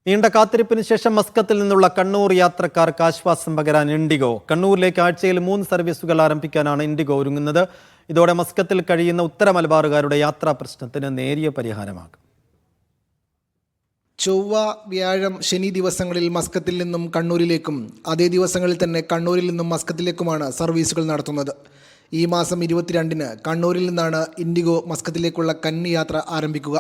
നീണ്ട കാത്തിരിപ്പിന് ശേഷം മസ്കത്തിൽ നിന്നുള്ള കണ്ണൂർ യാത്രക്കാർക്ക് ആശ്വാസം പകരാൻ ഇൻഡിഗോ. കണ്ണൂരിലേക്ക് ആഴ്ചയിൽ 3 സർവീസുകൾ ആരംഭിക്കാനാണ് ഇൻഡിഗോ ഒരുങ്ങുന്നത്. ഇതോടെ മസ്കത്തിൽ കഴിയുന്ന ഉത്തര മലബാറുകാരുടെ യാത്രാ പ്രശ്നത്തിന് നേരിയ പരിഹാരമാകും. ചൊവ്വ, വ്യാഴം, ശനി ദിവസങ്ങളിൽ മസ്കത്തിൽ നിന്നും കണ്ണൂരിലേക്കും അതേ ദിവസങ്ങളിൽ തന്നെ കണ്ണൂരിൽ നിന്നും മസ്കത്തിലേക്കുമാണ് സർവീസുകൾ നടത്തുന്നത്. ഈ മാസം 22-ന് കണ്ണൂരിൽ നിന്നാണ് ഇൻഡിഗോ മസ്കത്തിലേക്കുള്ള കന്നി യാത്ര ആരംഭിക്കുക.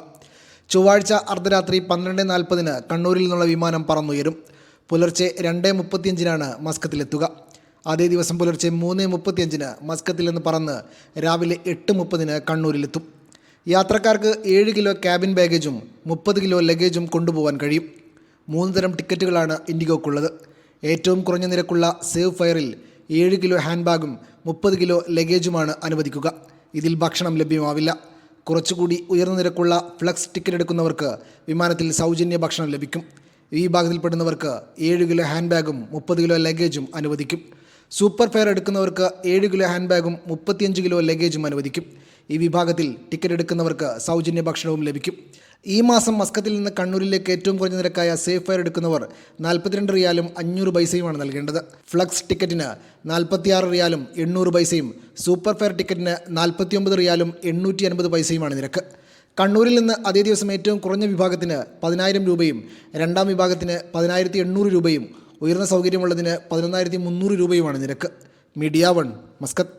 ചൊവ്വാഴ്ച അർദ്ധരാത്രി 12:40-ന് കണ്ണൂരിൽ നിന്നുള്ള വിമാനം പറന്നുയരും. പുലർച്ചെ 2:35-നാണ് മസ്കത്തിലെത്തുക. അതേ ദിവസം പുലർച്ചെ 3:35-ന് മസ്കത്തിൽ നിന്ന് പറന്ന് രാവിലെ 8:30-ന് കണ്ണൂരിലെത്തും. യാത്രക്കാർക്ക് 7 കിലോ ക്യാബിൻ ബാഗേജും 30 കിലോ ലഗേജും കൊണ്ടുപോകാൻ കഴിയും. 3 തരം ടിക്കറ്റുകളാണ് ഇൻഡിഗോക്കുള്ളത്. ഏറ്റവും കുറഞ്ഞ നിരക്കുള്ള സേവ് ഫെയറിൽ 7 കിലോ ഹാൻഡ് ബാഗും 30 കിലോ ലഗേജുമാണ് അനുവദിക്കുക. ഇതിൽ ഭക്ഷണം ലഭ്യമാവില്ല. കുറച്ചുകൂടി ഉയർന്ന നിരക്കുള്ള ഫ്ലക്സ് ടിക്കറ്റ് എടുക്കുന്നവർക്ക് വിമാനത്തിൽ സൗജന്യ ഭക്ഷണം ലഭിക്കും. ഈ വിഭാഗത്തിൽപ്പെടുന്നവർക്ക് 7 കിലോ ഹാൻഡ് ബാഗും 30 കിലോ ലഗേജും അനുവദിക്കും. സൂപ്പർ ഫെയർ എടുക്കുന്നവർക്ക് 7 കിലോ ഹാൻഡ് ബാഗും 35 കിലോ ലഗേജും അനുവദിക്കും. ഈ വിഭാഗത്തിൽ ടിക്കറ്റ് എടുക്കുന്നവർക്ക് സൗജന്യ ഭക്ഷണവും ലഭിക്കും. ഈ മാസം മസ്കത്തിൽ നിന്ന് കണ്ണൂരിലേക്ക് ഏറ്റവും കുറഞ്ഞ നിരക്കായ സേഫ് ഫെയർ എടുക്കുന്നവർ 42 റിയാലും 500 പൈസയുമാണ് നൽകേണ്ടത്. ഫ്ലക്സ് ടിക്കറ്റിന് 46 റിയാലും 800 പൈസയും സൂപ്പർ ഫെയർ ടിക്കറ്റിന് 49 റിയാലും 850 പൈസയുമാണ് നിരക്ക്. കണ്ണൂരിൽ നിന്ന് അതേ ദിവസം ഏറ്റവും കുറഞ്ഞ വിഭാഗത്തിന് 10,000 രൂപയും രണ്ടാം വിഭാഗത്തിന് 10,800 രൂപയും ഉയർന്ന സൗകര്യമുള്ളതിന് 11,300 രൂപയുമാണ് നിരക്ക്. Media 1 Muscat.